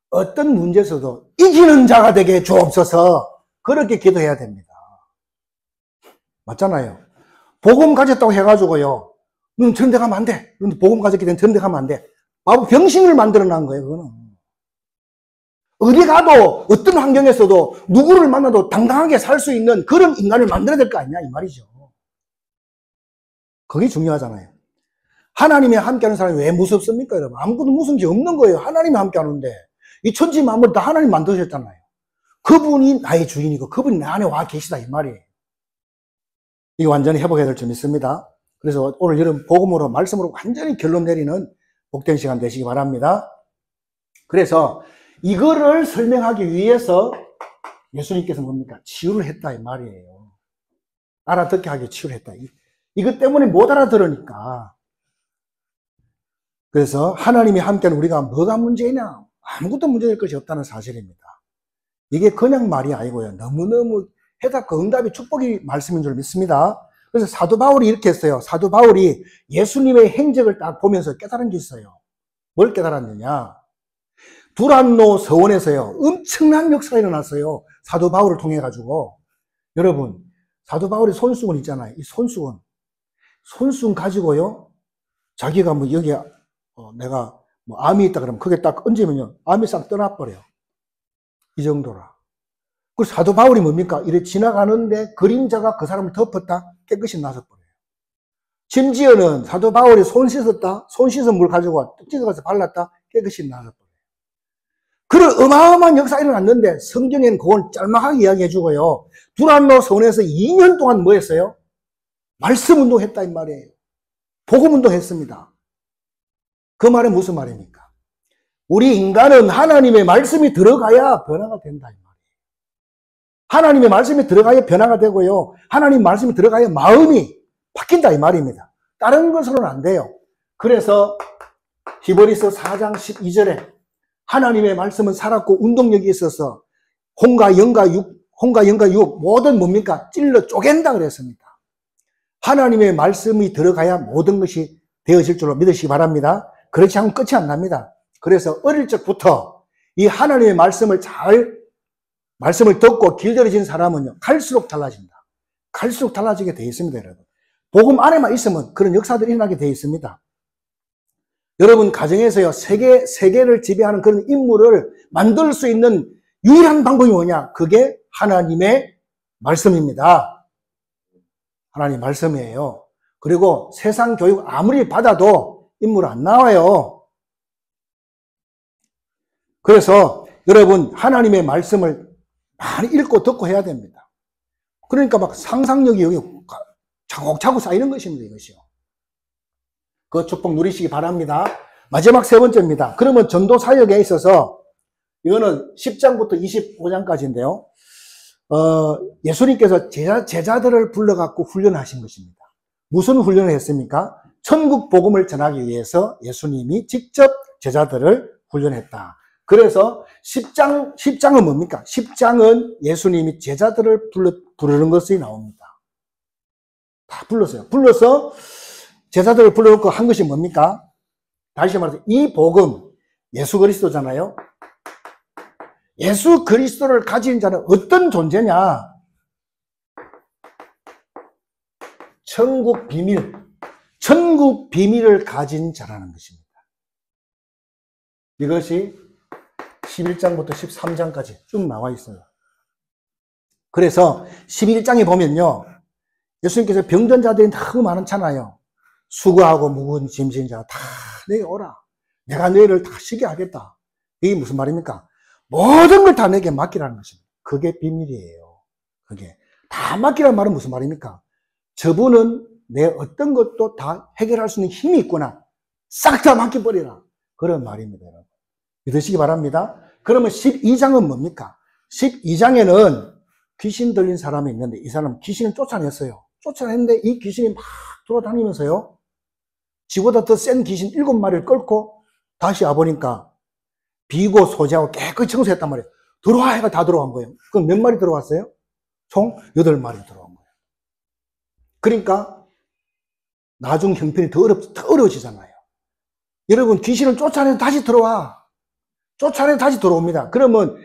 S1: 어떤 문제에서도 이기는 자가 되게 주옵소서 그렇게 기도해야 됩니다. 맞잖아요. 복음 가졌다고 해가지고요, 넌 저런 데 가면 안 돼. 넌 복음 가졌기 때문에 저런 데 가면 안 돼. 바보 병신을 만들어 놓은 거예요, 그거는. 어디 가도 어떤 환경에서도 누구를 만나도 당당하게 살 수 있는 그런 인간을 만들어야 될 거 아니냐 이 말이죠. 그게 중요하잖아요. 하나님이 함께하는 사람이 왜 무섭습니까, 여러분? 아무것도 무서운 게 없는 거예요. 하나님이 함께하는데 이 천지 만물 다 하나님 만드셨잖아요. 그분이 나의 주인이고 그분이 내 안에 와 계시다 이 말이에요. 이거 완전히 회복해야 될 줄 믿습니다. 그래서 오늘 여러분 복음으로 말씀으로 완전히 결론 내리는 복된 시간 되시기 바랍니다. 그래서 이거를 설명하기 위해서 예수님께서 뭡니까? 치유를 했다 이 말이에요. 알아듣게 하게 치유를 했다. 이것 때문에 못 알아들으니까. 그래서 하나님이 함께하는 우리가 뭐가 문제냐? 아무것도 문제될 것이 없다는 사실입니다. 이게 그냥 말이 아니고요. 너무너무 해답과 응답이 축복이 말씀인 줄 믿습니다. 그래서 사도 바울이 이렇게 했어요. 사도 바울이 예수님의 행적을 딱 보면서 깨달은 게 있어요. 뭘 깨달았느냐? 두란노 서원에서요, 엄청난 역사가 일어났어요. 사도 바울을 통해 가지고. 여러분, 사도 바울의 손수건 있잖아요. 이 손수건 가지고요, 자기가 뭐 여기에 내가 뭐 암이 있다 그러면 그게 딱 얹으면요, 암이 싹 떠나버려요. 이 정도라. 그 사도 바울이 뭡니까? 이래 지나가는데 그림자가 그 사람을 덮었다? 깨끗이 나서버려요. 심지어는 사도 바울이 손 씻은 물 가지고 뜯어가서 발랐다? 깨끗이 나서버려요. 그런 어마어마한 역사가 일어났는데 성경에는 그건 짤막하게 이야기해 주고요. 두란노 서원에서 2년 동안 뭐 했어요? 말씀 운동했다 이 말이에요. 복음 운동했습니다. 그 말은 무슨 말입니까? 우리 인간은 하나님의 말씀이 들어가야 변화가 된다 이 말이에요. 하나님의 말씀이 들어가야 변화가 되고요. 하나님 말씀이 들어가야 마음이 바뀐다 이 말입니다. 다른 것으로는 안 돼요. 그래서 히브리서 4장 12절에 하나님의 말씀은 살았고 운동력이 있어서 홍과 영과 육 모든 뭡니까? 찔러 쪼갠다 그랬습니다. 하나님의 말씀이 들어가야 모든 것이 되어질 줄로 믿으시기 바랍니다. 그렇지 않으면 끝이 안 납니다. 그래서 어릴 적부터 이 하나님의 말씀을 듣고 길들여진 사람은요, 갈수록 달라집니다. 갈수록 달라지게 되어 있습니다, 여러분. 복음 안에만 있으면 그런 역사들이 일어나게 되어 있습니다. 여러분 가정에서요, 세계를 지배하는 그런 인물을 만들 수 있는 유일한 방법이 뭐냐? 그게 하나님의 말씀입니다. 하나님 말씀이에요. 그리고 세상 교육 아무리 받아도 인물 안 나와요. 그래서 여러분 하나님의 말씀을 많이 읽고 듣고 해야 됩니다. 그러니까 막 상상력이 여기 차곡차곡 쌓이는 것입니다, 이것이요. 그 축복 누리시기 바랍니다. 마지막 세 번째입니다. 그러면 전도 사역에 있어서 이거는 10장부터 25장까지인데요. 예수님께서 제자들을 불러갖고 훈련하신 것입니다. 무슨 훈련을 했습니까? 천국 복음을 전하기 위해서 예수님이 직접 제자들을 훈련했다. 그래서 10장은 뭡니까? 10장은 예수님이 제자들을 부르는 것이 나옵니다. 다 불렀어요. 불러서 제자들을 불러놓고 한 것이 뭡니까? 다시 말해서 이 복음, 예수 그리스도잖아요. 예수 그리스도를 가진 자는 어떤 존재냐? 천국 비밀을 가진 자라는 것입니다. 이것이 11장부터 13장까지 쭉 나와 있어요. 그래서 11장에 보면요, 예수님께서 병든 자들이 너무 많잖아요. 수고하고 무거운 짐진 자 다 내게 오라. 내가 너희를 다 쉬게 하겠다. 이게 무슨 말입니까? 모든 걸 다 내게 맡기라는 것입니다. 그게 비밀이에요. 그게 다 맡기라는 말은 무슨 말입니까? 저분은 내 어떤 것도 다 해결할 수 있는 힘이 있구나. 싹 다 맡겨버리라. 그런 말입니다, 여러분. 믿으시기 바랍니다. 그러면 12장은 뭡니까? 12장에는 귀신 들린 사람이 있는데 이 사람은 귀신을 쫓아냈어요. 쫓아냈는데 이 귀신이 막 돌아다니면서요, 지보다 더 센 귀신 7마리를 끌고 다시 와보니까 비고 소지하고 깨끗이 청소했단 말이에요. 들어와 해가 다 들어간 거예요. 그럼 몇 마리 들어왔어요? 총 8마리 들어간 거예요. 그러니까 나중 형편이 더 어려워지잖아요. 여러분, 귀신을 쫓아내서 다시 들어와. 쫓아내서 다시 들어옵니다. 그러면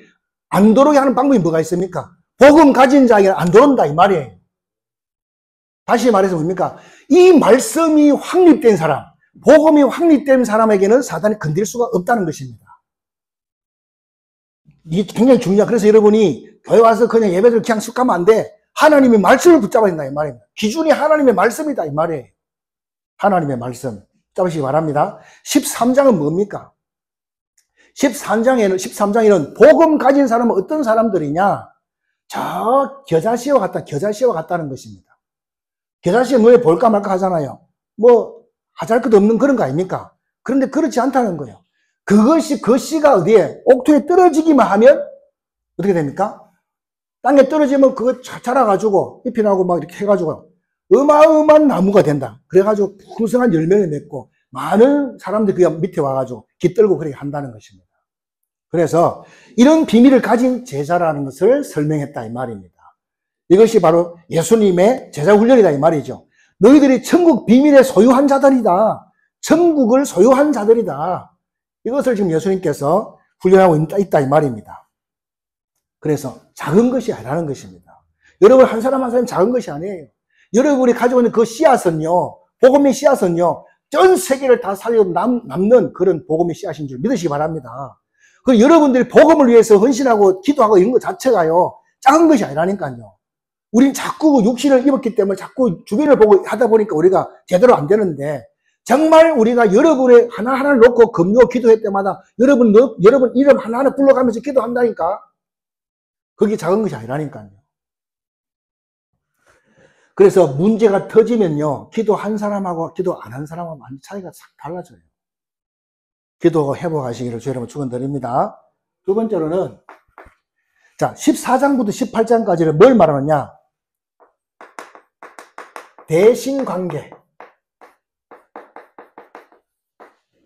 S1: 안 들어오게 하는 방법이 뭐가 있습니까? 복음 가진 자에게는 안 들어온다 이 말이에요. 다시 말해서 뭡니까? 이 말씀이 확립된 사람, 복음이 확립된 사람에게는 사단이 건들 수가 없다는 것입니다. 이게 굉장히 중요해요. 그래서 여러분이 교회 와서 그냥 예배를 그냥 쑥 가면 안 돼. 하나님의 말씀을 붙잡아야 된다 이 말입니다. 기준이 하나님의 말씀이다 이 말이에요. 하나님의 말씀 붙잡으시기 바랍니다. 13장은 뭡니까? 13장에는 복음 가진 사람은 어떤 사람들이냐? 저 겨자씨와 같다는 것입니다. 겨자씨 눈에 볼까 말까 하잖아요. 뭐 하잘 것 없는 그런 거 아닙니까? 그런데 그렇지 않다는 거예요. 그것이 그 씨가 어디에 옥토에 떨어지기만 하면 어떻게 됩니까? 땅에 떨어지면 그거 자라가지고 잎이 나고 막 이렇게 해가지고 어마어마한 나무가 된다. 그래가지고 풍성한 열매를 맺고 많은 사람들이 그 밑에 와가지고 깃들고 그렇게 한다는 것입니다. 그래서 이런 비밀을 가진 제자라는 것을 설명했다 이 말입니다. 이것이 바로 예수님의 제자 훈련이다 이 말이죠. 너희들이 천국 비밀의 소유한 자들이다. 천국을 소유한 자들이다. 이것을 지금 예수님께서 훈련하고 있다 이 말입니다. 그래서 작은 것이 아니라는 것입니다. 여러분 한 사람 한 사람이 작은 것이 아니에요. 여러분이 가지고 있는 그 씨앗은요, 복음의 씨앗은요, 전 세계를 다 살려 남는 그런 복음의 씨앗인 줄 믿으시기 바랍니다. 그 여러분들이 복음을 위해서 헌신하고 기도하고 이런 것 자체가요, 작은 것이 아니라니까요. 우린 자꾸 육신을 입었기 때문에 자꾸 주변을 보고 하다 보니까 우리가 제대로 안 되는데, 정말 우리가 여러분의 하나하나를 놓고 금요 기도회 때마다 여러분 이름 하나하나 불러가면서 기도한다니까. 그게 작은 것이 아니라니까요. 그래서 문제가 터지면요, 기도 한 사람하고 기도 안 한 사람하고 많이 차이가 싹 달라져요. 기도 회복하시기를 주의 이름으로 축원드립니다. 두 번째로는, 자, 14장부터 18장까지는 뭘 말하느냐? 대신관계.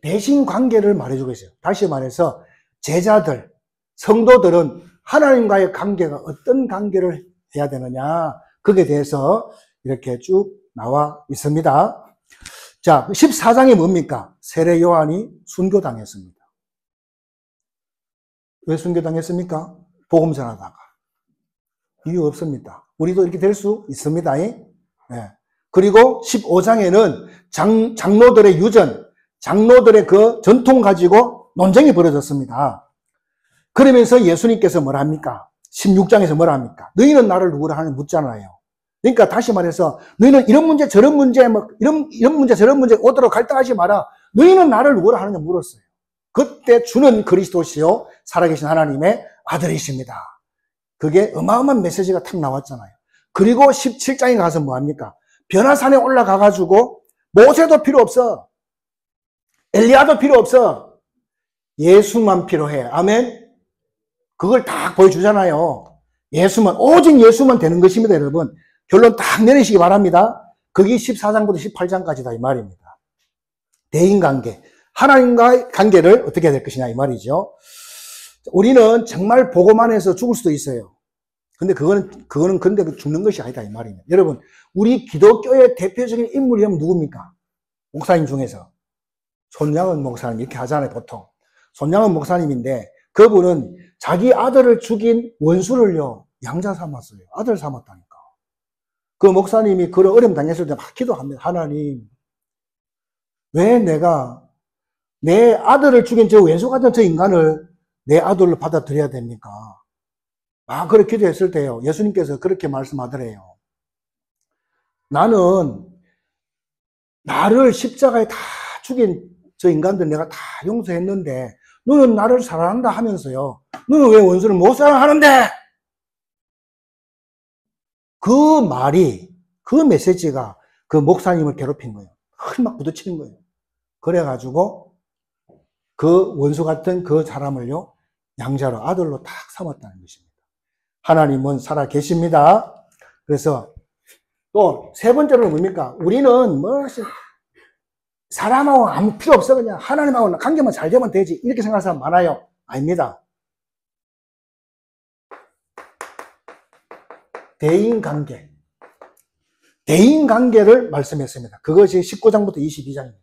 S1: 대신관계를 말해주고 있어요. 다시 말해서 제자들, 성도들은 하나님과의 관계가 어떤 관계를 해야 되느냐, 거기에 대해서 이렇게 쭉 나와 있습니다. 자, 14장이 뭡니까? 세례 요한이 순교당했습니다. 왜 순교당했습니까? 복음 전하다가. 이유 없습니다. 우리도 이렇게 될 수 있습니다. 네. 그리고 15장에는 장로들의 유전, 장로들의 그 전통 가지고 논쟁이 벌어졌습니다. 그러면서 예수님께서 뭐라 합니까? 16장에서 뭐라 합니까? 너희는 나를 누구라 하는 묻잖아요. 그러니까 다시 말해서 너희는 이런 문제 저런 문제 뭐 이런 문제 저런 문제 오도록 갈등하지 마라. 너희는 나를 누구라 하느냐 물었어요. 그때 주는 그리스도시요 살아계신 하나님의 아들이십니다. 그게 어마어마한 메시지가 탁 나왔잖아요. 그리고 17장에 가서 뭐 합니까? 변화산에 올라가 가지고 모세도 필요 없어. 엘리야도 필요 없어. 예수만 필요해. 아멘. 그걸 딱 보여주잖아요. 오직 예수만 되는 것입니다, 여러분. 결론 딱 내리시기 바랍니다. 그게 14장부터 18장까지다 이 말입니다. 대인관계, 하나님과의 관계를 어떻게 해야 될 것이냐 이 말이죠. 우리는 정말 보고만 해서 죽을 수도 있어요. 근데 그거는 근데 죽는 것이 아니다 이 말입니다. 여러분, 우리 기독교의 대표적인 인물이면 누굽니까? 목사님 중에서 손양은 목사님 이렇게 하잖아요 보통. 손양은 목사님인데 그분은 자기 아들을 죽인 원수를요 양자 삼았어요. 아들 삼았다니까. 그 목사님이 그런 어려움 당했을 때 막 기도합니다. 하나님, 왜 내가 내 아들을 죽인 저 왼수 같은 저 인간을 내 아들로 받아들여야 됩니까? 그렇게 기도했을 때요. 예수님께서 그렇게 말씀하더래요. 나는 나를 십자가에 다 죽인 저 인간들 내가 다 용서했는데 너는 나를 사랑한다 하면서요. 너는 왜 원수를 못 사랑하는데? 그 말이, 그 메시지가 그 목사님을 괴롭힌 거예요. 막 부딪히는 거예요. 그래가지고 그 원수 같은 그 사람을요, 양자로 아들로 탁 삼았다는 것입니다. 하나님은 살아 계십니다. 그래서 또 세 번째로는 뭡니까? 우리는 사람하고 아무 필요 없어. 그냥 하나님하고 관계만 잘 되면 되지. 이렇게 생각하는 사람 많아요. 아닙니다. 대인관계. 대인관계를 말씀했습니다. 그것이 19장부터 22장입니다.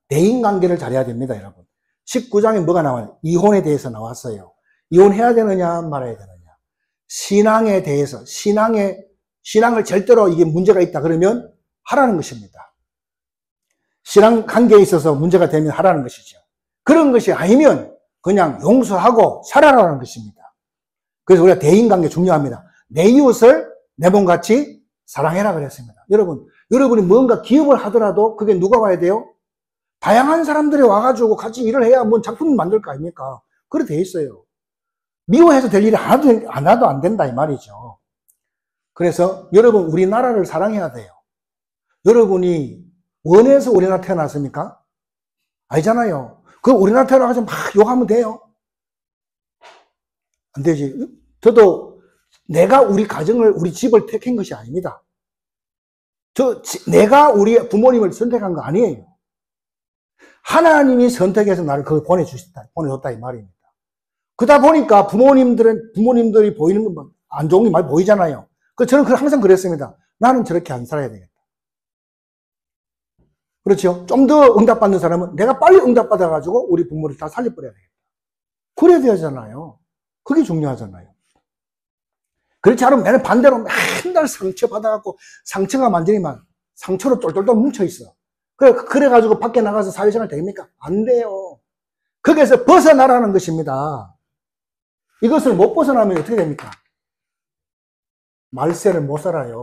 S1: 대인관계를 잘해야 됩니다, 여러분. 19장에 뭐가 나와요? 이혼에 대해서 나왔어요. 이혼해야 되느냐, 말아야 되느냐. 신앙에 대해서, 신앙을 절대로 이게 문제가 있다 그러면 하라는 것입니다. 신앙 관계에 있어서 문제가 되면 하라는 것이죠. 그런 것이 아니면 그냥 용서하고 살아라는 것입니다. 그래서 우리가 대인관계 중요합니다. 내 이웃을 내 몸같이 사랑해라 그랬습니다. 여러분이 뭔가 기업을 하더라도 그게 누가 와야 돼요? 다양한 사람들이 와가지고 같이 일을 해야 뭔 작품을 만들 거 아닙니까? 그렇게 돼 있어요. 미워해서 될 일이 하나도 안 된다 이 말이죠. 그래서 여러분 우리나라를 사랑해야 돼요. 여러분이 원해서 우리나라 태어났습니까? 아니잖아요. 그 우리나라 태어나가지고 막 욕하면 돼요? 안 되지. 저도 내가 우리 가정을, 우리 집을 택한 것이 아닙니다. 내가 우리 부모님을 선택한 거 아니에요. 하나님이 선택해서 나를 거기 보내줬다 이 말입니다. 그러다 보니까 부모님들이 보이는 건 안 좋은 게 많이 보이잖아요. 저는 항상 그랬습니다. 나는 저렇게 안 살아야 되겠다. 그렇죠? 좀 더 응답받는 사람은 내가 빨리 응답받아가지고 우리 부모를 다 살려버려야 되겠다. 그래야 되잖아요. 그게 중요하잖아요. 그렇지 않으면 맨날 반대로 맨날 상처받아갖고 상처가 완전히 상처로 똘똘똘 뭉쳐있어. 그래가지고 밖에 나가서 사회생활 됩니까? 안 돼요. 거기에서 벗어나라는 것입니다. 이것을 못 벗어나면 어떻게 됩니까? 말세를 못 살아요.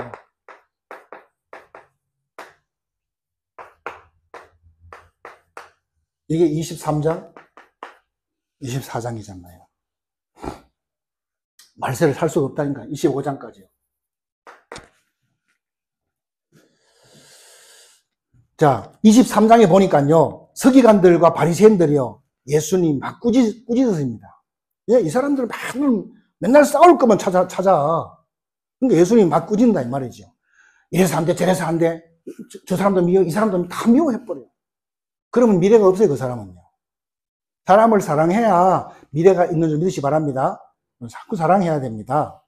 S1: 이게 23장, 24장이잖아요. 말세를 살 수가 없다니까. 25장까지요. 자, 23장에 보니까요, 서기관들과 바리새인들이요, 예수님 막 꾸짖었습니다. 예, 이 사람들은 맨날 싸울 거면 찾아. 그러니까 예수님 막 꾸짖는다, 이 말이죠. 이래서 안 돼, 저래서 안 돼. 저 사람도 미워, 이 사람도 다 미워해버려요. 그러면 미래가 없어요, 그 사람은요. 사람을 사랑해야 미래가 있는 줄 믿으시 바랍니다. 자꾸 사랑해야 됩니다.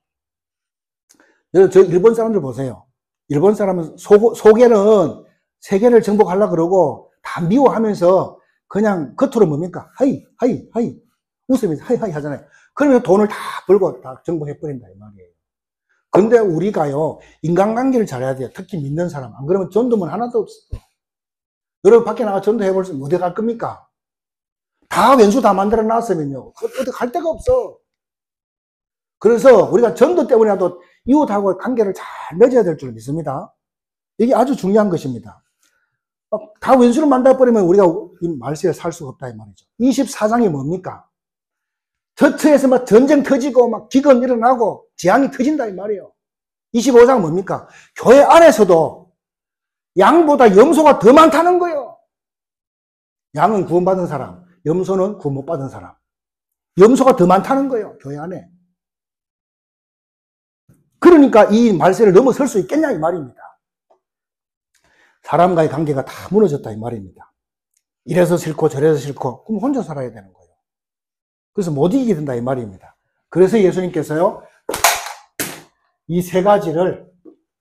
S1: 저 일본 사람들 보세요. 일본 사람은 속에는 세계를 정복하려고 그러고 다 미워하면서 그냥 겉으로 뭡니까? 하이 웃으면서 하이 하잖아요. 그러면 돈을 다 벌고 다 정복해버린다 이 말이에요. 근데 우리가요 인간관계를 잘해야 돼요. 특히 믿는 사람. 안 그러면 전도문 하나도 없어. 여러분 밖에 나가 전도해볼 수 어디 갈 겁니까? 다 왼수 다 만들어 놨으면요 어디 갈 데가 없어. 그래서 우리가 전도 때문에라도 이웃하고 관계를 잘 맺어야 될 줄 믿습니다. 이게 아주 중요한 것입니다. 다 왼수를 만들어버리면 우리가 이 말세에 살 수가 없다 이 말이죠. 24장이 뭡니까? 저처에서 막 전쟁 터지고 막 기근 일어나고 재앙이 터진다 이 말이에요. 25장은 뭡니까? 교회 안에서도 양보다 염소가 더 많다는 거예요. 양은 구원받은 사람, 염소는 구원 못 받은 사람. 염소가 더 많다는 거예요, 교회 안에. 그러니까 이 말세를 넘어설 수 있겠냐 이 말입니다. 사람과의 관계가 다 무너졌다 이 말입니다. 이래서 싫고 저래서 싫고 그럼 혼자 살아야 되는 거예요. 그래서 못 이기게 된다 이 말입니다. 그래서 예수님께서요 이 세 가지를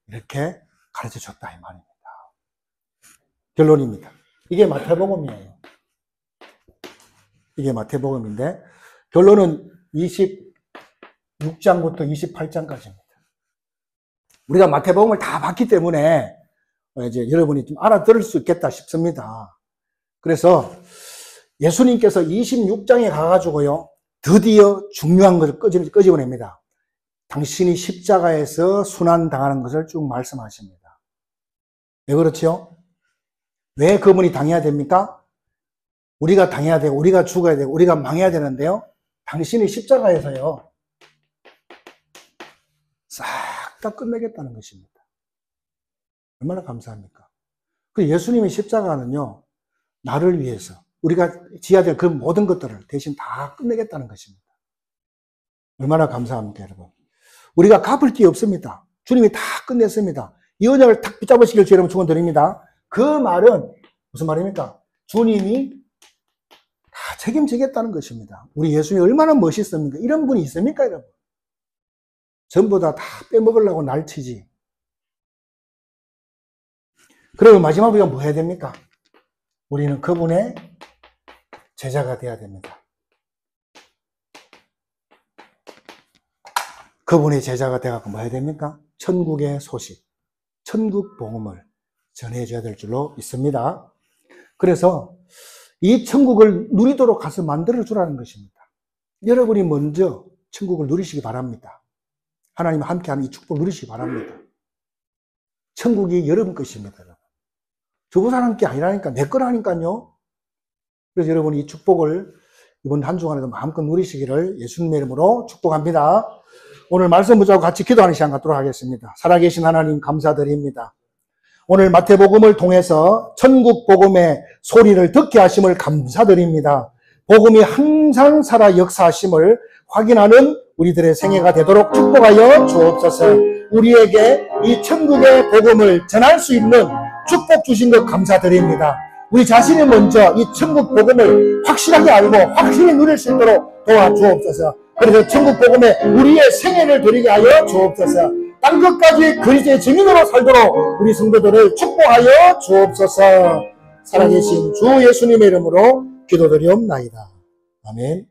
S1: 이렇게 가르쳐 줬다 이 말입니다. 결론입니다. 이게 마태복음이에요. 이게 마태복음인데 결론은 26장부터 28장까지입니다. 우리가 마태복음을 다 봤기 때문에 이제 여러분이 좀 알아들을 수 있겠다 싶습니다. 그래서 예수님께서 26장에 가가지고요 드디어 중요한 것을 끄집어냅니다. 당신이 십자가에서 순환당하는 것을 쭉 말씀하십니다. 왜 그렇지요? 왜 그분이 당해야 됩니까? 우리가 당해야 되고 우리가 죽어야 되고 우리가 망해야 되는데요 당신이 십자가에서요 싹 다 끝내겠다는 것입니다. 얼마나 감사합니까? 그 예수님의 십자가는요 나를 위해서 우리가 지어야 될 그 모든 것들을 대신 다 끝내겠다는 것입니다. 얼마나 감사합니까 여러분. 우리가 갚을 게 없습니다. 주님이 다 끝냈습니다. 이 언약을 탁 붙잡으시길 주 여러분 축원드립니다. 그 말은 무슨 말입니까? 주님이 다 책임지겠다는 것입니다. 우리 예수님이 얼마나 멋있습니까? 이런 분이 있습니까 여러분? 전부 다 빼먹으려고 날치지. 그러면 마지막으로 우리가 뭐 해야 됩니까? 우리는 그분의 제자가 되어야 됩니다. 그분의 제자가 되어서 뭐 해야 됩니까? 천국의 소식, 천국 복음을 전해줘야 될 줄로 믿습니다. 그래서 이 천국을 누리도록 가서 만들어주라는 것입니다. 여러분이 먼저 천국을 누리시기 바랍니다. 하나님과 함께하는 이 축복을 누리시기 바랍니다. 천국이 여러분 것입니다. 저거 사람 게 아니라니까, 내 거라니까요. 그래서 여러분이 이 축복을 이번 한 주간에도 마음껏 누리시기를 예수님의 이름으로 축복합니다. 오늘 말씀 붙잡고 같이 기도하는 시간 갖도록 하겠습니다. 살아계신 하나님 감사드립니다. 오늘 마태복음을 통해서 천국 복음의 소리를 듣게 하심을 감사드립니다. 복음이 항상 살아 역사하심을 확인하는 우리들의 생애가 되도록 축복하여 주옵소서. 우리에게 이 천국의 복음을 전할 수 있는 축복 주신 것 감사드립니다. 우리 자신이 먼저 이 천국 복음을 확실하게 알고 확실히 누릴 수 있도록 도와주옵소서. 그래서 천국 복음에 우리의 생애를 드리게 하여 주옵소서. 땅 끝까지 그리스도의 증인으로 살도록 우리 성도들을 축복하여 주옵소서. 살아계신 주 예수님의 이름으로 기도드리옵나이다. 아멘.